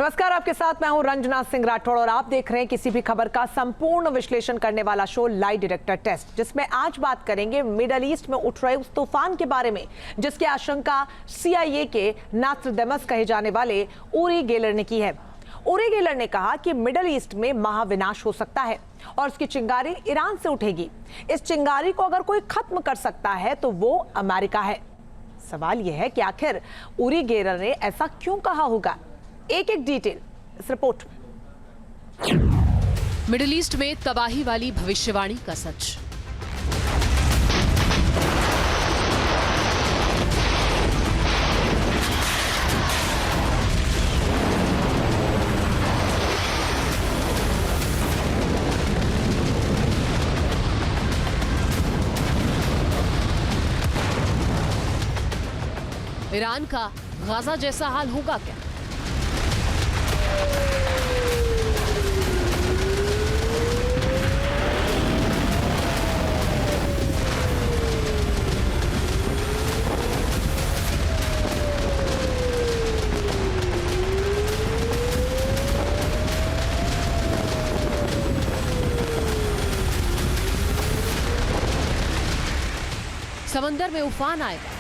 नमस्कार, आपके साथ मैं हूं रंजना सिंह राठौड़ और आप देख रहे हैं किसी भी खबर का संपूर्ण विश्लेषण करने वाला शो लाई डिटेक्टर टेस्ट, जिसमें आज बात करेंगे मिडल ईस्ट में उठ रहे उस तूफान के बारे में जिसकी आशंका CIA के नास्ट्राडामस कहे जाने वाले ऊरी गेलर ने की है। ऊरी गेलर ने कहा कि मिडल ईस्ट में महाविनाश हो सकता है और उसकी चिंगारी ईरान से उठेगी। इस चिंगारी को अगर कोई खत्म कर सकता है तो वो अमेरिका है। सवाल यह है कि आखिर ऊरी गेलर ने ऐसा क्यों कहा होगा। एक एक डिटेल इस रिपोर्ट में। मिडिल ईस्ट में तबाही वाली भविष्यवाणी का सच। ईरान का गाजा जैसा हाल होगा क्या? समंदर में उफान आएगा।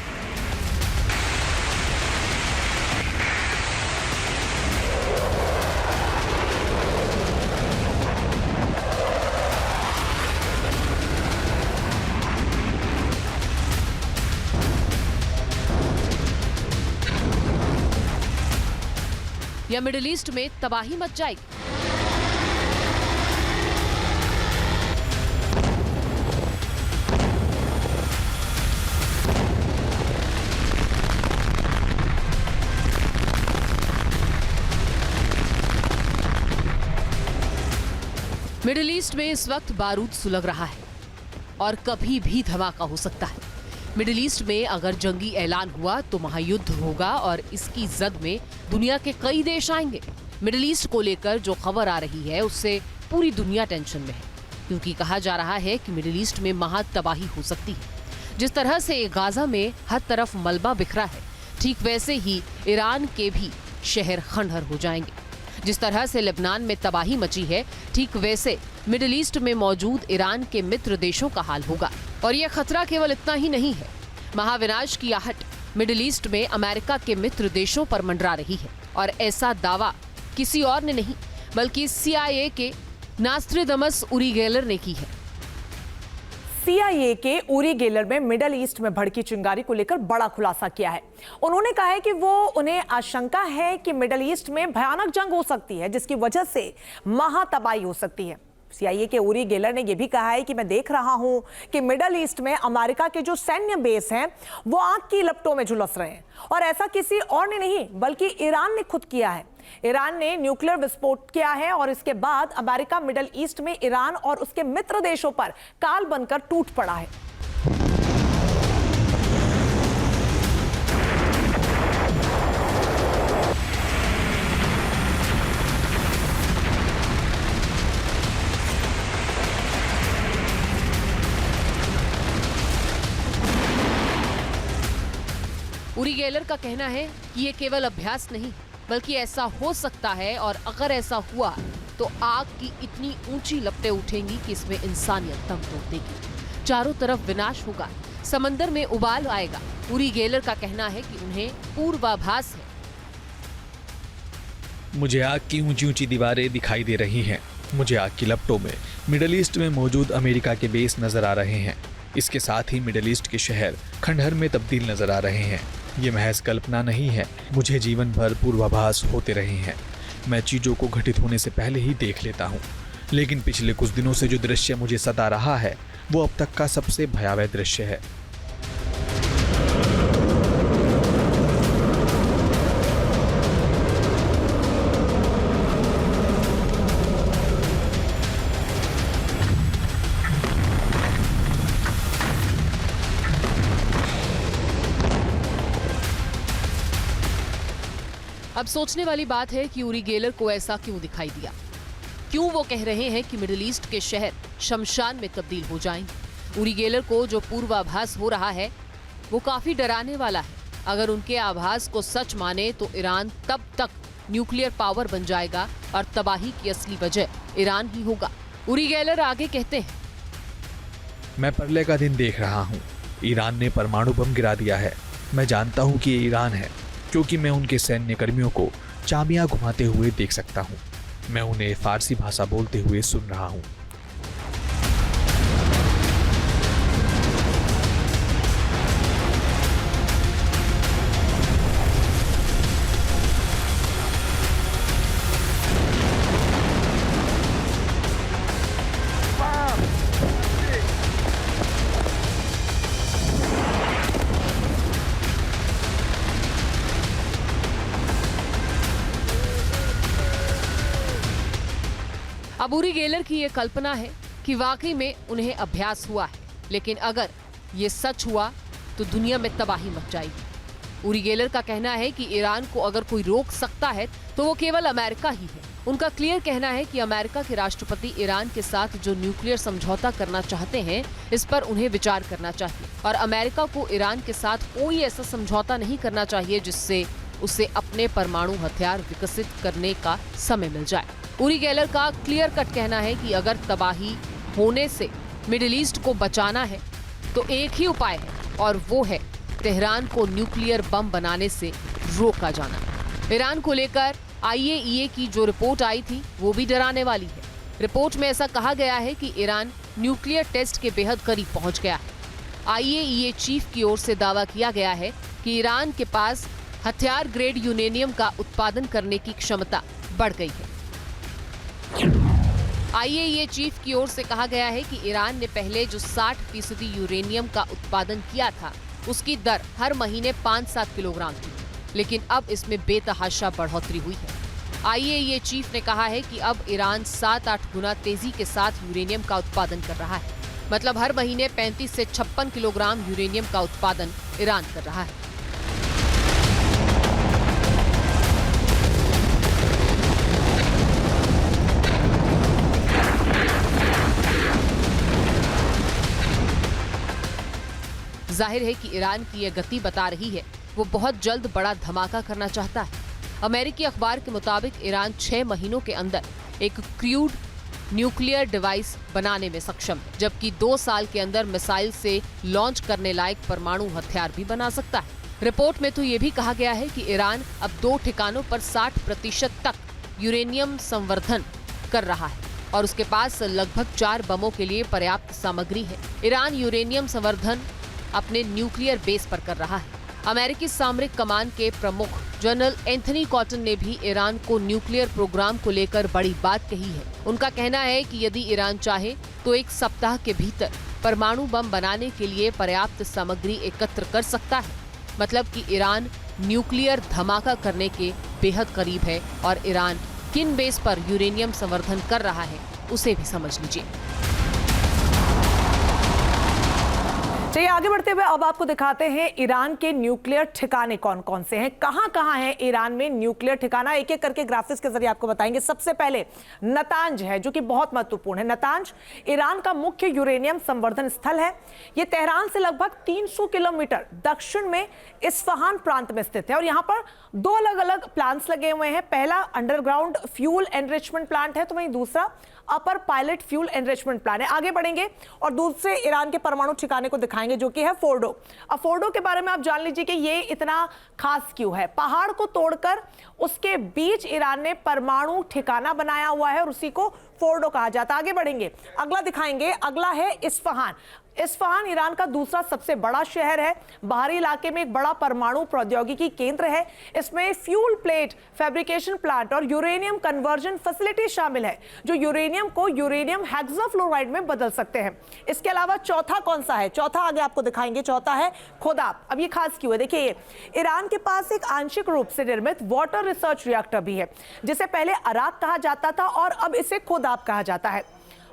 या मिडिल ईस्ट में तबाही मच जाएगी। मिडिल ईस्ट में इस वक्त बारूद सुलग रहा है और कभी भी धमाका हो सकता है। मिडिल ईस्ट में अगर जंगी ऐलान हुआ तो महायुद्ध होगा और इसकी जद में दुनिया के कई देश आएंगे। मिडिल ईस्ट को लेकर जो खबर आ रही है उससे पूरी दुनिया टेंशन में है, क्योंकि कहा जा रहा है कि मिडिल ईस्ट में महा तबाही हो सकती है। जिस तरह से गाजा में हर तरफ मलबा बिखरा है, ठीक वैसे ही ईरान के भी शहर खंडहर हो जाएंगे। जिस तरह से लेबनान में तबाही मची है, ठीक वैसे मिडिल ईस्ट में मौजूद ईरान के मित्र देशों का हाल होगा। और यह खतरा केवल इतना ही नहीं है, महाविनाश की आहट मिडिल ईस्ट में अमेरिका के मित्र देशों पर मंडरा रही है। और ऐसा दावा किसी और ने नहीं बल्कि CIA के नास्ट्राडामस ऊरी गेलर ने की है। CIA के ऊरी गेलर में मिडल ईस्ट में भड़की चिंगारी को लेकर बड़ा खुलासा किया है। उन्होंने कहा है कि उन्हें आशंका है कि मिडल ईस्ट में भयानक जंग हो सकती है, जिसकी वजह से महातबाही हो सकती है। CIA के ऊरी गेलर ने यह भी कहा है कि मैं देख रहा हूं कि मिडल ईस्ट में अमेरिका के जो सैन्य बेस हैं वो आग की लपटों में झुलस रहे हैं, और ऐसा किसी और ने नहीं बल्कि ईरान ने खुद किया है। ईरान ने न्यूक्लियर विस्फोट किया है और इसके बाद अमेरिका मिडल ईस्ट में ईरान और उसके मित्र देशों पर काल बनकर टूट पड़ा है। ऊरी गेलर का कहना है कि ये केवल अभ्यास नहीं बल्कि ऐसा हो सकता है, और अगर ऐसा हुआ तो आग की इतनी ऊंची लपटें उठेंगी कि इसमें इंसानियत दम तोड़ देगी। चारों तरफ विनाश होगा, समंदर में उबाल आएगा। ऊरी गेलर का कहना है कि उन्हें पूर्वाभास है। मुझे आग की ऊंची ऊंची दीवारें दिखाई दे रही हैं। मुझे आग की लपटों में मिडल ईस्ट में मौजूद अमेरिका के बेस नजर आ रहे हैं। इसके साथ ही मिडल ईस्ट के शहर खंडहर में तब्दील नजर आ रहे हैं। ये महज कल्पना नहीं है, मुझे जीवन भर पूर्वाभास होते रहे हैं। मैं चीज़ों को घटित होने से पहले ही देख लेता हूँ, लेकिन पिछले कुछ दिनों से जो दृश्य मुझे सता रहा है वो अब तक का सबसे भयावह दृश्य है। अब सोचने वाली बात है कि ऊरी गेलर को ऐसा क्यों दिखाई दिया। क्यों वो कह रहे हैं कि मिडिल ईस्ट के शहर शमशान में तब्दील हो जाएंगे। ऊरी गेलर को जो पूर्वाभास हो रहा है वो काफी डराने वाला है। अगर उनके आभास को सच माने तो ईरान तब तक न्यूक्लियर पावर बन जाएगा और तबाही की असली वजह ईरान ही होगा। उरी गेलर आगे कहते हैं, मैं परले का दिन देख रहा हूँ। ईरान ने परमाणु बम गिरा दिया है। मैं जानता हूँ कि ये ईरान है, क्योंकि मैं उनके सैन्य कर्मियों को चाबियां घुमाते हुए देख सकता हूँ। मैं उन्हें फारसी भाषा बोलते हुए सुन रहा हूँ। अब उरी गेलर की ये कल्पना है कि वाकई में उन्हें अभ्यास हुआ है, लेकिन अगर ये सच हुआ तो दुनिया में तबाही मच जाएगी। उरी गेलर का कहना है कि ईरान को अगर कोई रोक सकता है तो वो केवल अमेरिका ही है। उनका क्लियर कहना है कि अमेरिका के राष्ट्रपति ईरान के साथ जो न्यूक्लियर समझौता करना चाहते हैं, इस पर उन्हें विचार करना चाहिए और अमेरिका को ईरान के साथ कोई ऐसा समझौता नहीं करना चाहिए जिससे उसे अपने परमाणु हथियार विकसित करने का समय मिल जाए। उरी गेलर का क्लियर कट कहना है कि अगर तबाही होने से मिडिल ईस्ट को बचाना है तो एक ही उपाय है और वो है तेहरान को न्यूक्लियर बम बनाने से रोका जाना। ईरान को लेकर IAEA की जो रिपोर्ट आई थी वो भी डराने वाली है। रिपोर्ट में ऐसा कहा गया है कि ईरान न्यूक्लियर टेस्ट के बेहद करीब पहुंच गया है। IAEA चीफ की ओर से दावा किया गया है कि ईरान के पास हथियार ग्रेड यूरेनियम का उत्पादन करने की क्षमता बढ़ गई है। IAEA चीफ की ओर से कहा गया है कि ईरान ने पहले जो 60% यूरेनियम का उत्पादन किया था उसकी दर हर महीने 5-7 किलोग्राम थी, लेकिन अब इसमें बेतहाशा बढ़ोतरी हुई है। IAEA चीफ ने कहा है कि अब ईरान 7-8 गुना तेजी के साथ यूरेनियम का उत्पादन कर रहा है। मतलब हर महीने 35 से 56 किलोग्राम यूरेनियम का उत्पादन ईरान कर रहा है। जाहिर है कि ईरान की यह गति बता रही है वो बहुत जल्द बड़ा धमाका करना चाहता है। अमेरिकी अखबार के मुताबिक ईरान 6 महीनों के अंदर एक क्रूड न्यूक्लियर डिवाइस बनाने में सक्षम है, जबकि 2 साल के अंदर मिसाइल से लॉन्च करने लायक परमाणु हथियार भी बना सकता है। रिपोर्ट में तो ये भी कहा गया है कि ईरान अब 2 ठिकानों पर 60% तक यूरेनियम संवर्धन कर रहा है और उसके पास लगभग 4 बमों के लिए पर्याप्त सामग्री है। ईरान यूरेनियम संवर्धन अपने न्यूक्लियर बेस पर कर रहा है। अमेरिकी सामरिक कमान के प्रमुख जनरल एंथनी कॉटन ने भी ईरान को न्यूक्लियर प्रोग्राम को लेकर बड़ी बात कही है। उनका कहना है कि यदि ईरान चाहे तो 1 सप्ताह के भीतर परमाणु बम बनाने के लिए पर्याप्त सामग्री एकत्र कर सकता है। मतलब कि ईरान न्यूक्लियर धमाका करने के बेहद करीब है और ईरान किन बेस पर यूरेनियम संवर्धन कर रहा है उसे भी समझ लीजिए। चलिए आगे बढ़ते हुए अब आपको दिखाते हैं ईरान के न्यूक्लियर ठिकाने कौन कौन से हैं, कहां है ईरान में न्यूक्लियर ठिकाना। एक एक करके ग्राफिक्स के जरिए आपको बताएंगे। सबसे पहले नतांज है जो कि बहुत महत्वपूर्ण है। नतांज ईरान का मुख्य यूरेनियम संवर्धन स्थल है। यह तेहरान से लगभग 300 किलोमीटर दक्षिण में इस्फहान प्रांत में स्थित है और यहां पर 2 अलग अलग प्लांट्स लगे हुए हैं। पहला अंडरग्राउंड फ्यूल एनरिचमेंट प्लांट है तो वहीं दूसरा अपर पायलट फ्यूल एनरिचमेंट प्लांट है। आगे बढ़ेंगे और दूसरे ईरान के परमाणु ठिकाने को दिखाएंगे जो कि है फोर्डो। अब फोर्डो के बारे में आप जान लीजिए कि ये इतना खास क्यों है। पहाड़ को तोड़कर उसके बीच ईरान ने परमाणु ठिकाना बनाया हुआ है और उसी को फोर्डो कहा जाता है। आगे बढ़ेंगे, अगला दिखाएंगे। अगला है इस्फहान। इस्फहान ईरान का दूसरा सबसे बड़ा शहर है। बाहरी इलाके में एक बड़ा परमाणु प्रौद्योगिकी केंद्र है। इसमें फ्यूल प्लेट फैब्रिकेशन प्लांट और यूरेनियम कन्वर्जन फैसिलिटी शामिल है जो यूरेनियम को यूरेनियम हेक्साफ्लोराइड में बदल सकते हैं। इसके अलावा चौथा कौन सा है? चौथा आगे आपको दिखाएंगे। चौथा है खोदाब। अब ये खास क्यों है? देखिए, ईरान के पास एक आंशिक रूप से निर्मित वाटर रिसर्च रिएक्टर भी है जिसे पहले अराक कहा जाता था और अब इसे खोदाब कहा जाता है।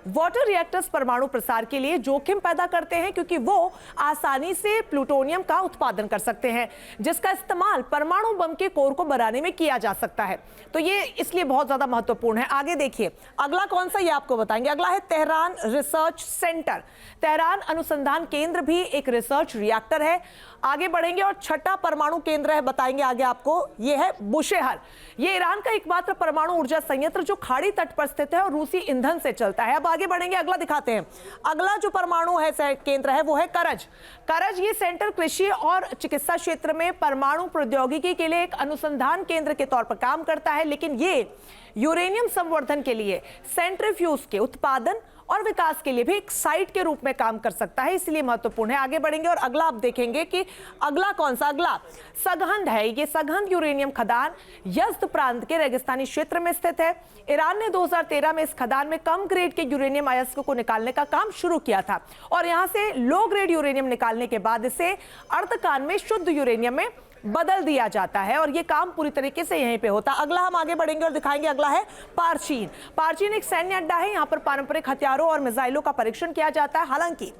वाटर रिएक्टर्स परमाणु प्रसार के लिए जोखिम पैदा करते हैं, क्योंकि वो आसानी से प्लूटोनियम का उत्पादन कर सकते हैं, जिसका इस्तेमाल परमाणु बम के कोर को बनाने में किया जा सकता है। तो ये इसलिए बहुत ज्यादा महत्वपूर्ण है। आगे देखिए, अगला कौन सा, ये आपको बताएंगे। अगला है तेहरान रिसर्च सेंटर। तेहरान अनुसंधान केंद्र भी एक रिसर्च रिएक्टर है। आगे बढ़ेंगे और छठा परमाणु केंद्र है, बताएंगे आगे आपको, ये है बुशेहर। ये ईरान का एकमात्र परमाणु ऊर्जा संयंत्र जो खाड़ी तट पर स्थित है और रूसी ईंधन से चलता है। अब आगे बढ़ेंगे, अगला दिखाते हैं। अगला जो परमाणु है केंद्र है वो है करज। करज ये सेंटर कृषि और चिकित्सा क्षेत्र में परमाणु प्रौद्योगिकी के लिए एक अनुसंधान केंद्र के तौर पर काम करता है, लेकिन ये यूरेनियम संवर्धन के लिए सेंट्रीफ्यूज के उत्पादन और विकास के लिए भी एक साइट के रूप में काम कर सकता है, इसलिए महत्वपूर्ण है। आगे बढ़ेंगे और अगला आप देखेंगे कि अगला कौन सा, अगला सगहंद है। ये सगहंद यूरेनियम खदान यज़्द प्रांत के रेगिस्तानी क्षेत्र में स्थित है। ईरान ने 2013 में इस खदान में कम ग्रेड के यूरेनियम अयस्क को निकालने का काम शुरू किया था और यहां से लो ग्रेड यूरेनियम निकालने के बाद इसे अर्धकान में शुद्ध यूरेनियम में बदल दिया जाता है और ये काम पूरी तरीके से यहीं पे होता है। अगला हम आगे बढ़ेंगे और दिखाएंगे, अगला है पारचीन। पारचीन एक सैन्य अड्डा है, यहाँ पर पारंपरिक हथियारों और मिसाइलों का परीक्षण किया जाता है। हालांकि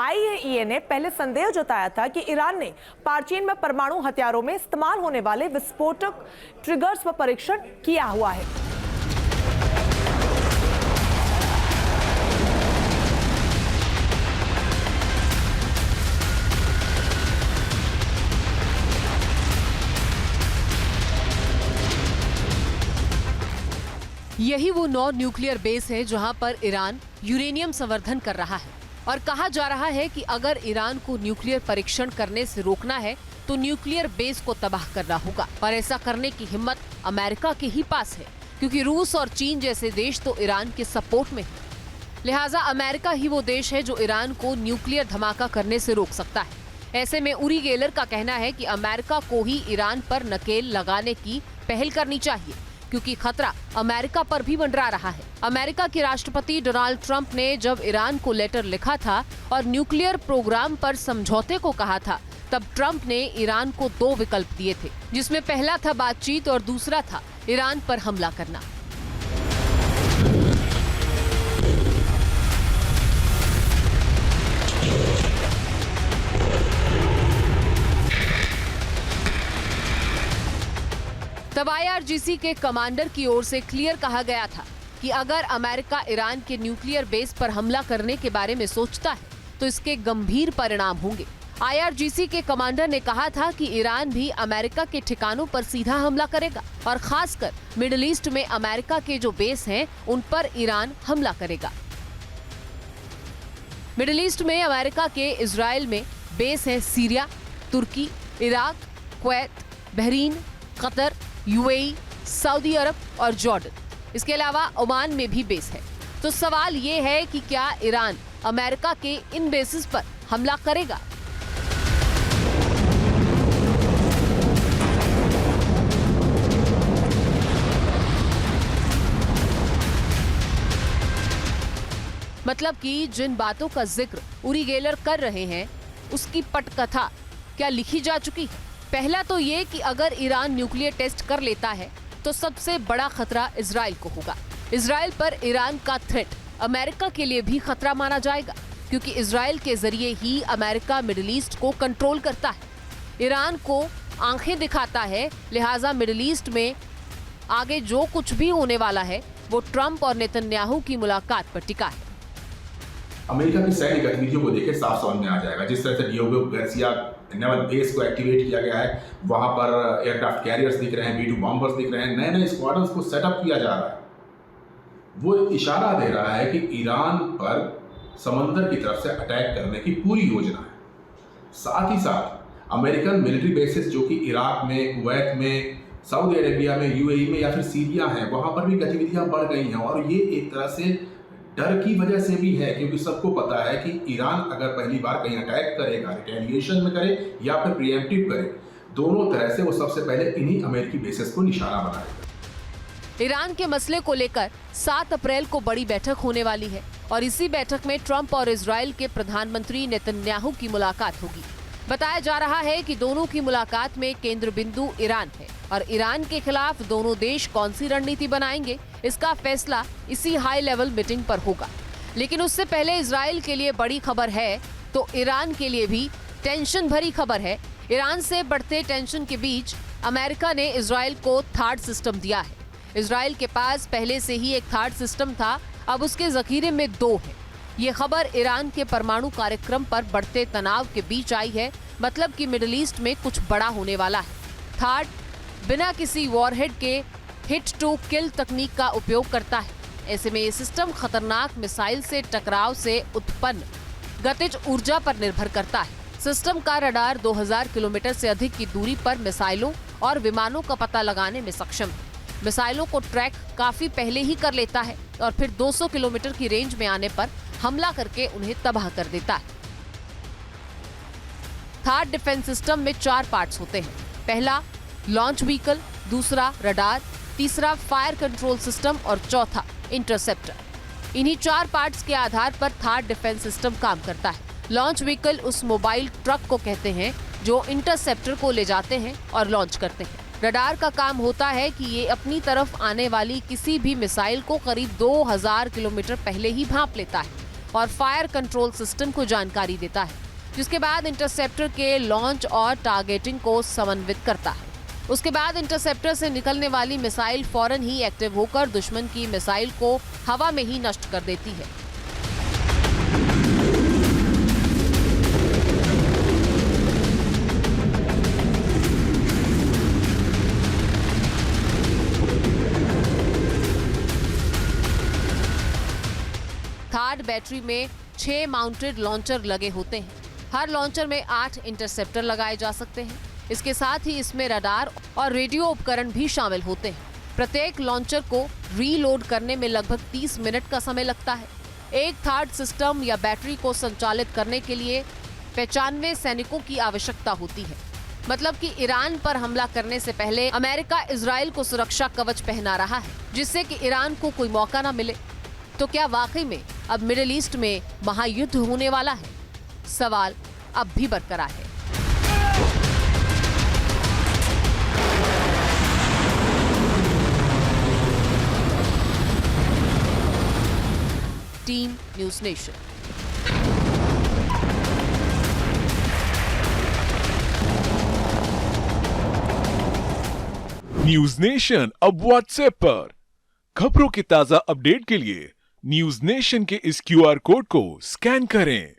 IAEA ने पहले संदेह जताया था कि ईरान ने पारचीन में परमाणु हथियारों में इस्तेमाल होने वाले विस्फोटक ट्रिगर्स पर परीक्षण किया हुआ है। यही वो 9 न्यूक्लियर बेस है जहां पर ईरान यूरेनियम संवर्धन कर रहा है और कहा जा रहा है कि अगर ईरान को न्यूक्लियर परीक्षण करने से रोकना है तो न्यूक्लियर बेस को तबाह करना होगा और ऐसा करने की हिम्मत अमेरिका के ही पास है, क्योंकि रूस और चीन जैसे देश तो ईरान के सपोर्ट में है। लिहाजा अमेरिका ही वो देश है जो ईरान को न्यूक्लियर धमाका करने से रोक सकता है। ऐसे में उरी गेलर का कहना है कि अमेरिका को ही ईरान पर नकेल लगाने की पहल करनी चाहिए, क्योंकि खतरा अमेरिका पर भी मंडरा रहा है। अमेरिका के राष्ट्रपति डोनाल्ड ट्रंप ने जब ईरान को लेटर लिखा था और न्यूक्लियर प्रोग्राम पर समझौते को कहा था, तब ट्रंप ने ईरान को 2 विकल्प दिए थे, जिसमें पहला था बातचीत और दूसरा था ईरान पर हमला करना। तब IRGC के कमांडर की ओर से क्लियर कहा गया था कि अगर अमेरिका ईरान के न्यूक्लियर बेस पर हमला करने के बारे में सोचता है तो इसके गंभीर परिणाम होंगे। IRGC के कमांडर ने कहा था कि ईरान भी अमेरिका के ठिकानों पर सीधा हमला करेगा और खासकर मिडिल ईस्ट में अमेरिका के जो बेस हैं उन पर ईरान हमला करेगा। मिडिल ईस्ट में अमेरिका के इजराइल में बेस हैं Syria, Turkey, Iraq, Kuwait, Bahrain, Qatar, UAE, Saudi Arabia और जॉर्डन। इसके अलावा ओमान में भी बेस है। तो सवाल ये है कि क्या ईरान अमेरिका के इन बेसिस पर हमला करेगा? मतलब कि जिन बातों का जिक्र उरी गेलर कर रहे हैं उसकी पटकथा क्या लिखी जा चुकी है? पहला तो ये कि अगर ईरान न्यूक्लियर टेस्ट कर लेता है तो सबसे बड़ा खतरा इजराइल को होगा। इजराइल पर ईरान का थ्रेट अमेरिका के लिए भी खतरा माना जाएगा, क्योंकि इजराइल के जरिए ही अमेरिका मिडिल ईस्ट को कंट्रोल करता है, ईरान को आंखें दिखाता है। लिहाजा मिडिल ईस्ट में आगे जो कुछ भी होने वाला है वो ट्रंप और नेतन्याहू की मुलाकात पर टिका है। अमेरिका की सैन्य गतिविधियों को देखे साफ समझ में आ जाएगा। जिस तरह से डियोगो गार्सिया नेवल बेस को एक्टिवेट किया गया है, वहां पर एयरक्राफ्ट कैरियर्स दिख रहे हैं, B-2 बॉम्बर्स दिख रहे हैं, नए नए स्क्वाड्रंस को सेटअप किया जा रहा है। वो इशारा दे रहा है कि ईरान पर समंदर की तरफ से अटैक करने की पूरी योजना है। साथ ही साथ अमेरिकन मिलिट्री बेसिस जो कि इराक में, कुवैत में, सऊदी अरेबिया में, UAE में या फिर सीरिया है, वहां पर भी गतिविधियां बढ़ गई हैं और ये एक तरह से डर की वजह से भी है, क्योंकि सबको पता है कि ईरान अगर पहली बार कहीं अटैक करेगा, रिटेलिएशन में करे या फिर प्रीएम्प्टिव करे, दोनों तरह से वो सबसे पहले इन्हीं अमेरिकी बेसिस को निशाना बनाएगा। ईरान के मसले को लेकर 7 अप्रैल को बड़ी बैठक होने वाली है और इसी बैठक में ट्रंप और इजराइल के प्रधानमंत्री नेतन्याहू की मुलाकात होगी। बताया जा रहा है कि दोनों की मुलाकात में केंद्र बिंदु ईरान है और ईरान के खिलाफ दोनों देश कौन सी रणनीति बनाएंगे, इसका फैसला इसी हाई लेवल मीटिंग पर होगा। लेकिन उससे पहले इजराइल के लिए बड़ी खबर है तो ईरान के लिए भी टेंशन भरी खबर है। ईरान से बढ़ते टेंशन के बीच अमेरिका ने इजराइल को थार्ड सिस्टम दिया है। इजराइल के पास पहले से ही एक थार्ड सिस्टम था, अब उसके जखीरे में 2 है। ये खबर ईरान के परमाणु कार्यक्रम पर बढ़ते तनाव के बीच आई है, मतलब कि मिडिल ईस्ट में कुछ बड़ा होने वाला है। थार्ड बिना किसी वॉरहेड के हिट टू किल तकनीक का उपयोग करता है। ऐसे में ये सिस्टम खतरनाक मिसाइल से टकराव से उत्पन्न गतिज ऊर्जा पर निर्भर करता है। सिस्टम का रडार 2000 किलोमीटर से अधिक की दूरी पर मिसाइलों और विमानों का पता लगाने में सक्षम है। मिसाइलों को ट्रैक काफी पहले ही कर लेता है और फिर 200 किलोमीटर की रेंज में आने पर हमला करके उन्हें तबाह कर देता है। थार्ड डिफेंस सिस्टम में 4 पार्ट्स होते हैं। पहला लॉन्च व्हीकल, दूसरा रडार, तीसरा फायर कंट्रोल सिस्टम और चौथा इंटरसेप्टर। इन्हीं 4 पार्ट्स के आधार पर थार्ड डिफेंस सिस्टम काम करता है। लॉन्च व्हीकल उस मोबाइल ट्रक को कहते हैं जो इंटरसेप्टर को ले जाते हैं और लॉन्च करते हैं। रडार का काम होता है कि ये अपनी तरफ आने वाली किसी भी मिसाइल को करीब 2000 किलोमीटर पहले ही भांप लेता है और फायर कंट्रोल सिस्टम को जानकारी देता है, जिसके बाद इंटरसेप्टर के लॉन्च और टारगेटिंग को समन्वित करता है। उसके बाद इंटरसेप्टर से निकलने वाली मिसाइल फौरन ही एक्टिव होकर दुश्मन की मिसाइल को हवा में ही नष्ट कर देती है। थार्ड बैटरी में 6 माउंटेड लॉन्चर लगे होते हैं। हर लॉन्चर में 8 इंटरसेप्टर लगाए जा सकते हैं। इसके साथ ही इसमें रडार और रेडियो उपकरण भी शामिल होते हैं। प्रत्येक लॉन्चर को रीलोड करने में लगभग 30 मिनट का समय लगता है। एक थार्ड सिस्टम या बैटरी को संचालित करने के लिए 95 सैनिकों की आवश्यकता होती है। मतलब कि ईरान पर हमला करने से पहले अमेरिका इजराइल को सुरक्षा कवच पहना रहा है, जिससे कि ईरान को कोई मौका न मिले। तो क्या वाकई में अब मिडिल ईस्ट में महायुद्ध होने वाला है? सवाल अब भी बरकरार है। Team news nation. News nation अब व्हाट्सएप पर। खबरों के ताजा अपडेट के लिए न्यूज नेशन के इस QR कोड को स्कैन करें।